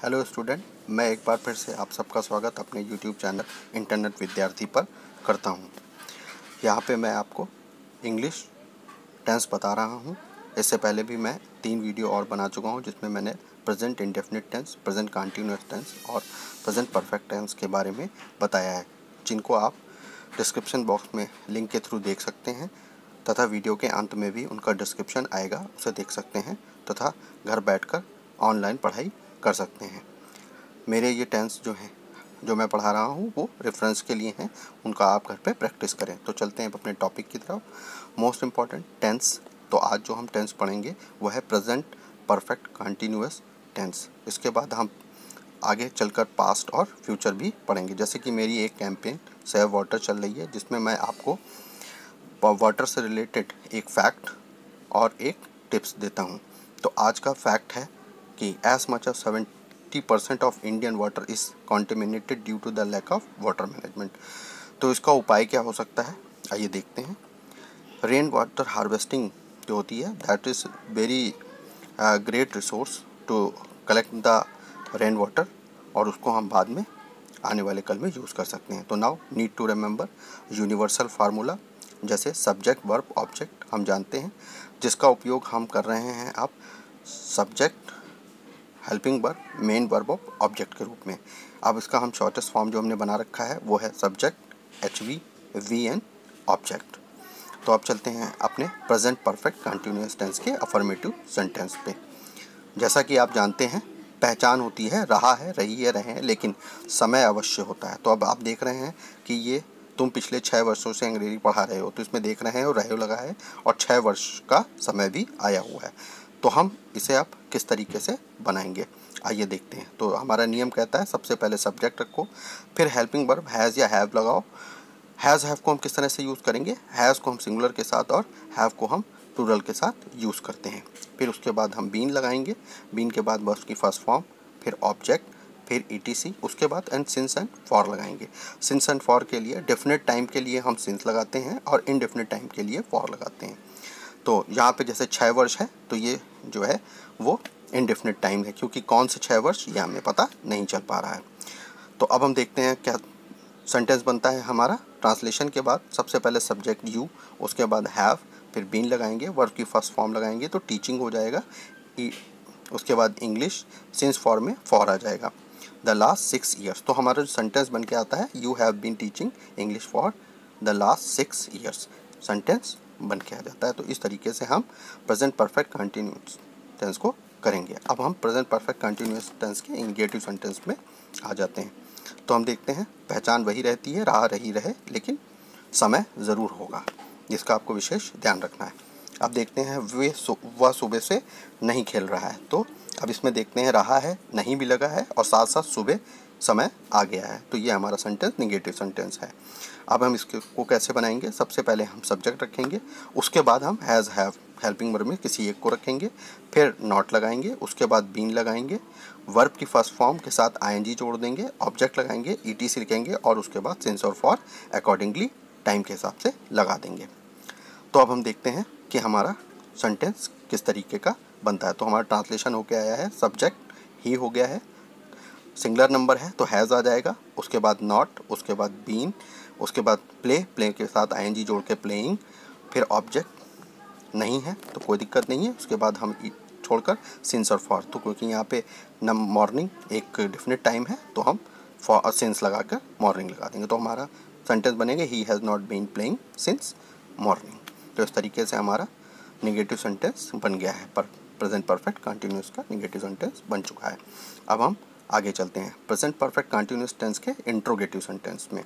Hello student, मैं एक बार फिर से आप सबका स्वागत अपने यूट्यूब चैनल इंटरनेट विद्यार्थी पर करता हूं। यहां पे मैं आपको इंग्लिश टेंस बता रहा हूं। इससे पहले भी मैं 3 वीडियो और बना चुका हूं जिसमें मैंने present indefinite tense, present continuous tense और प्रेजेंट परफेक्ट टेंस के बारे में बताया है, जिनको आप डिस्क्रिप्शन बॉक्स में लिंक के थ्रू देख सकते हैं तथा वीडियो के अंत में भी उनका डिस्क्रिप्शन आएगा, उसे देख सकते हैं तथा घर बैठकर ऑनलाइन पढ़ाई कर सकते हैं। मेरे ये टेंस जो मैं पढ़ा रहा हूँ वो रेफरेंस के लिए हैं, उनका आप घर पे प्रैक्टिस करें। तो चलते हैं अपने टॉपिक की तरफ। Most important tense. तो आज जो हम टेंस पढ़ेंगे वो है प्रेजेंट परफेक्ट कंटिन्यूअस टेंस। इसके बाद हम आगे चलकर पास्ट और फ्यूचर भी पढ़ेंगे। जैसे कि मेरी एक कैंपेन सेव वाटर चल रही है जिसमें मैं आपको वाटर से रिलेटेड एक फैक्ट और एक टिप्स देता हूँ। तो आज का फैक्ट है कि as much as 70% of Indian water is contaminated due to the lack of water management. तो इसका उपाय क्या हो सकता है, आइए देखते हैं। रेन वाटर हार्वेस्टिंग जो होती है that is very great resource to collect the rain water, और उसको हम बाद में आने वाले कल में यूज़ कर सकते हैं। तो now need to remember universal formula, जैसे सब्जेक्ट वर्ब ऑब्जेक्ट हम जानते हैं, जिसका उपयोग हम कर रहे हैं अब subject helping verb main verb of object के रूप में। अब इसका हम शॉर्टेस्ट फॉर्म जो हमने बना रखा है वो है सब्जेक्ट HV VN ऑब्जेक्ट। तो अब चलते हैं अपने प्रेजेंट परफेक्ट कंटिन्यूअस टेंस के अफर्मेटिव सेंटेंस पे। जैसा कि आप जानते हैं, पहचान होती है रहा है, रही है, रहे हैं, लेकिन समय अवश्य होता है। तो अब आप देख रहे हैं कि ये तुम पिछले 6 वर्षों से अंग्रेजी पढ़ा रहे हो, तो इसमें देख रहे हैं और रहे हो लगा है और 6 वर्ष का समय भी आया हुआ है। तो हम इसे अब किस तरीके से बनाएंगे, आइए देखते हैं। तो हमारा नियम कहता है सबसे पहले सब्जेक्ट रखो, फिर हेल्पिंग वर्ब हैज़ या हैव लगाओ। हैज़ हैव को हम किस तरह से यूज़ करेंगे, हैज़ को हम सिंगुलर के साथ और हैव को हम प्लूरल के साथ यूज़ करते हैं। फिर उसके बाद हम बीन लगाएंगे, बीन के बाद वर्ब की फर्स्ट फॉर्म, फिर ऑब्जेक्ट, फिर ETC, उसके बाद एंड सिंस एंड फॉर लगाएंगे। सिंस एंड फॉर के लिए डेफिनेट टाइम के लिए हम सिंस लगाते हैं और इनडेफिनेट टाइम के लिए फॉर लगाते हैं। तो यहाँ पे जैसे 6 वर्ष है तो ये जो है वो इनडेफिनेट टाइम है, क्योंकि कौन से 6 वर्ष ये हमें पता नहीं चल पा रहा है। तो अब हम देखते हैं क्या सेंटेंस बनता है हमारा। ट्रांसलेशन के बाद सबसे पहले सब्जेक्ट यू, उसके बाद हैव, फिर बीन लगाएंगे, वर्ब की फर्स्ट फॉर्म लगाएंगे तो टीचिंग हो जाएगा। उसके बाद इंग्लिश, सिंस फॉर में फॉर आ जाएगा। द लास्ट 6 ईयर्स, तो हमारा जो सेंटेंस बन के आता है you have been teaching English for the last 6 years, sentence बन के आ जाता है। तो इस तरीके से हम प्रेजेंट परफेक्ट कंटिन्यूअस टेंस को करेंगे। अब हम प्रेजेंट परफेक्ट कंटिन्यूअस टेंस के इंगेटिव सेंटेंस में आ जाते हैं। तो हम देखते हैं पहचान वही रहती है, रहा रही रहे, लेकिन समय ज़रूर होगा, जिसका आपको विशेष ध्यान रखना है। अब देखते हैं वह सुबह से नहीं खेल रहा है। तो अब इसमें देखते हैं रहा है, नहीं भी लगा है और साथ साथ सुबह समय आ गया है। तो ये हमारा सेंटेंस निगेटिव सेंटेंस है। अब हम इसको कैसे बनाएंगे, सबसे पहले हम सब्जेक्ट रखेंगे, उसके बाद हम हैज़ हैव हेल्पिंग वर्ब में किसी एक को रखेंगे, फिर नॉट लगाएंगे, उसके बाद बीन लगाएंगे, वर्ब की फर्स्ट फॉर्म के साथ ING जोड़ देंगे, ऑब्जेक्ट लगाएंगे, ETC लिखेंगे और उसके बाद सिंस और फॉर अकॉर्डिंगली टाइम के हिसाब से लगा देंगे। तो अब हम देखते हैं कि हमारा सेंटेंस किस तरीके का बनता है। तो हमारा ट्रांसलेशन होके आया है, सब्जेक्ट ही हो गया है, सिंगुलर नंबर है तो हैज़ आ जाएगा, उसके बाद नॉट, उसके बाद बीन, उसके बाद प्ले के साथ ING जोड़ के प्लेइंग, फिर ऑब्जेक्ट नहीं है तो कोई दिक्कत नहीं है, उसके बाद हम छोड़कर सिंस और फॉर। तो क्योंकि यहाँ पे मॉर्निंग एक डेफिनेट टाइम है तो हम फॉर सिंस लगा कर मॉर्निंग लगा देंगे। तो हमारा सेंटेंस बनेगा he has not been playing since morning. तो इस तरीके से हमारा निगेटिव सेंटेंस बन गया है, पर प्रेजेंट परफेक्ट कंटिन्यूअस का निगेटिव सेंटेंस बन चुका है। अब हम आगे चलते हैं प्रेजेंट परफेक्ट कंटिन्यूअस टेंस के इंट्रोगेटिव सेंटेंस में।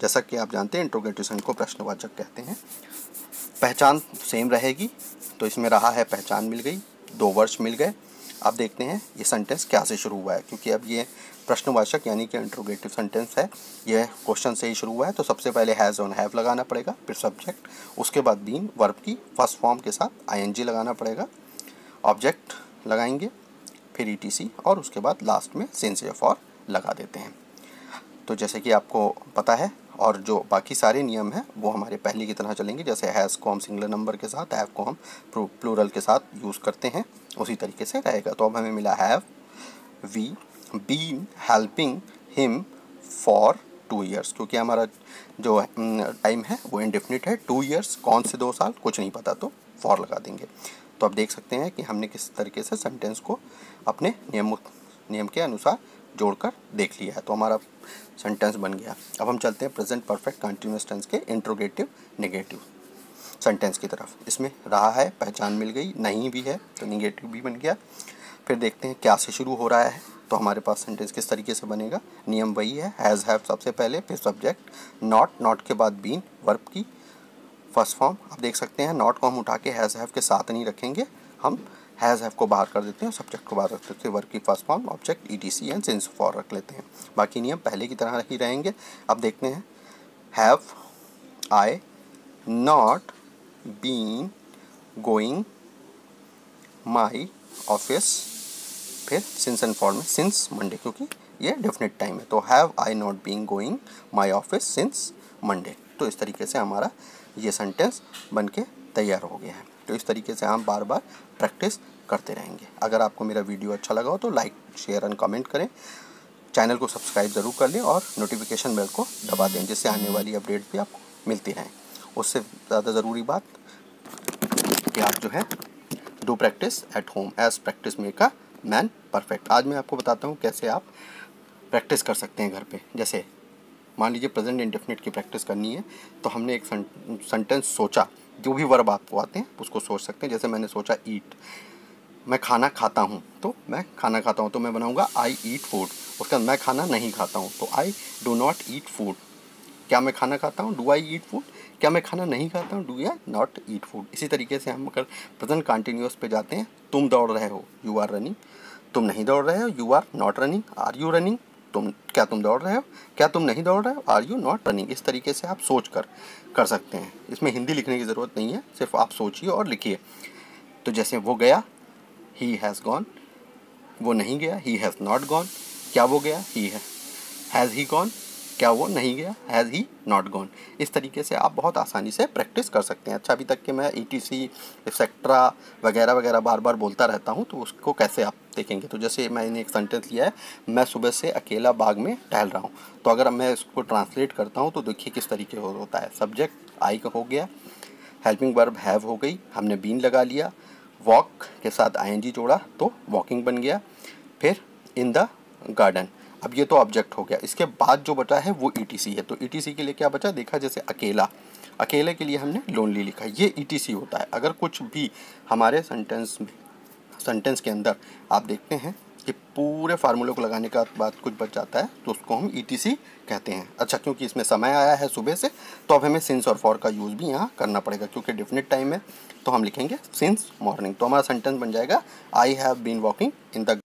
जैसा कि आप जानते हैं इंट्रोगेटिव सेंटेंस को प्रश्नवाचक कहते हैं। पहचान सेम रहेगी, तो इसमें रहा है पहचान मिल गई, 2 वर्ष मिल गए। अब देखते हैं ये सेंटेंस क्या से शुरू हुआ है, क्योंकि अब ये प्रश्नवाचक यानी कि इंट्रोगेटिव सेंटेंस है, यह क्वेश्चन से ही शुरू हुआ है। तो सबसे पहले हैज़ और हैव लगाना पड़ेगा, फिर सब्जेक्ट, उसके बाद बीन, वर्ब की फर्स्ट फॉर्म के साथ ING लगाना पड़ेगा, ऑब्जेक्ट लगाएंगे, फिर ETC और उसके बाद लास्ट में सिंस या फॉर लगा देते हैं। तो जैसे कि आपको पता है, और जो बाकी सारे नियम हैं वो हमारे पहले की तरह चलेंगे। जैसे हैज़ को हम सिंगुलर नंबर के साथ, हैव को हम प्लूरल के साथ यूज़ करते हैं, उसी तरीके से रहेगा। तो अब हमें मिला have, we, been helping him for 2 years, क्योंकि हमारा जो टाइम है वो इंडेफिनिट है। 2 ईयर्स, कौन से 2 साल कुछ नहीं पता, तो फॉर लगा देंगे। तो आप देख सकते हैं कि हमने किस तरीके से सेंटेंस को अपने नियम के अनुसार जोड़कर देख लिया है। तो हमारा सेंटेंस बन गया। अब हम चलते हैं प्रेजेंट परफेक्ट कंटिन्यूअस टेंस के इंट्रोगेटिव नेगेटिव सेंटेंस की तरफ। इसमें रहा है, पहचान मिल गई, नहीं भी है तो नेगेटिव भी बन गया। फिर देखते हैं क्या से शुरू हो रहा है, तो हमारे पास सेंटेंस किस तरीके से बनेगा। नियम वही है, हैज़ हैव सबसे पहले, फिर सब्जेक्ट, नॉट के बाद बीन, वर्ब की फर्स्ट फॉर्म। आप देख सकते हैं नॉट को हम उठा के हैज़ हैव के साथ नहीं रखेंगे, हम हैज़ हैव को बाहर कर देते हैं, सब्जेक्ट को बाहर रख देते हैं, वर्ब की first form, object etc and since for रख लेते हैं। बाकी नियम पहले की तरह ही रहेंगे। अब देखते हैं, have I not been going my office, फिर सिंस एंड फॉर में सिंस मंडे, क्योंकि ये डेफिनेट टाइम है। तो have I not been going my office since Monday. तो इस तरीके से हमारा ये सेंटेंस बन के तैयार हो गया है। तो इस तरीके से हम बार बार प्रैक्टिस करते रहेंगे। अगर आपको मेरा वीडियो अच्छा लगा हो तो लाइक, शेयर एंड कमेंट करें। चैनल को सब्सक्राइब ज़रूर कर लें और नोटिफिकेशन बेल को दबा दें, जिससे आने वाली अपडेट भी आपको मिलती रहें। उससे ज़्यादा ज़रूरी बात कि आप जो है do practice at home as practice make a man perfect. आज मैं आपको बताता हूँ कैसे आप प्रैक्टिस कर सकते हैं घर पे। जैसे मान लीजिए प्रेजेंट इंडेफिनिट की प्रैक्टिस करनी है, तो हमने एक सेंटेंस सोचा, जो भी वर्ब आपको आते हैं उसको सोच सकते हैं। जैसे मैंने सोचा ईट, मैं खाना खाता हूँ, तो मैं खाना खाता हूँ तो मैं बनाऊँगा आई ईट फूड। उसके बाद मैं खाना नहीं खाता हूँ तो I do not eat food. क्या मैं खाना खाता हूँ, डू आई ईट फूड। क्या मैं खाना नहीं खाता हूँ, do I not eat food. इसी तरीके से हम अगर प्रेजेंट कंटिन्यूअस पे जाते हैं, तुम दौड़ रहे हो, यू आर रनिंग। तुम नहीं दौड़ रहे हो, you are not running, are you running. क्या तुम दौड़ रहे हो, क्या तुम नहीं दौड़ रहे हो, आर यू नॉट रनिंग। इस तरीके से आप सोच कर सकते हैं। इसमें हिंदी लिखने की ज़रूरत नहीं है, सिर्फ आप सोचिए और लिखिए। तो जैसे वो गया, ही हैज़ गॉन। वो नहीं गया, ही हैज़ नॉट गॉन। क्या वो गया, हैज़ ही गॉन। क्या वो नहीं गया, हैज़ ही नॉट गॉन। इस तरीके से आप बहुत आसानी से प्रैक्टिस कर सकते हैं। अच्छा, अभी तक के मैं ईटीसी एक्सेट्रा वगैरह वगैरह बार बार बोलता रहता हूँ, तो उसको कैसे आप देखेंगे। तो जैसे मैंने एक सेंटेंस लिया है, मैं सुबह से अकेला बाग में टहल रहा हूँ। तो अगर मैं इसको ट्रांसलेट करता हूँ तो देखिए किस तरीके होता है। सब्जेक्ट आई का हो गया, हेल्पिंग वर्ब हैव हो गई, हमने बीन लगा लिया, वॉक के साथ आईएनजी जोड़ा तो वॉकिंग बन गया, फिर इन द गार्डन। अब ये तो ऑब्जेक्ट हो गया। इसके बाद जो बचा है वो ईटीसी है। तो ईटीसी के लिए क्या बचा, देखा, जैसे अकेला, अकेले के लिए हमने लोनली लिखा, ये ईटीसी होता है। अगर कुछ भी हमारे सेंटेंस के अंदर आप देखते हैं कि पूरे फार्मूले को लगाने के बाद कुछ बच जाता है, तो उसको हम ईटीसी कहते हैं। अच्छा, क्योंकि इसमें समय आया है सुबह से, तो अब हमें सिंस और फॉर का यूज़ भी यहाँ करना पड़ेगा, क्योंकि डेफिनेट टाइम है। तो हम लिखेंगे सिंस मॉर्निंग। तो हमारा सेंटेंस बन जाएगा, I have been walking in the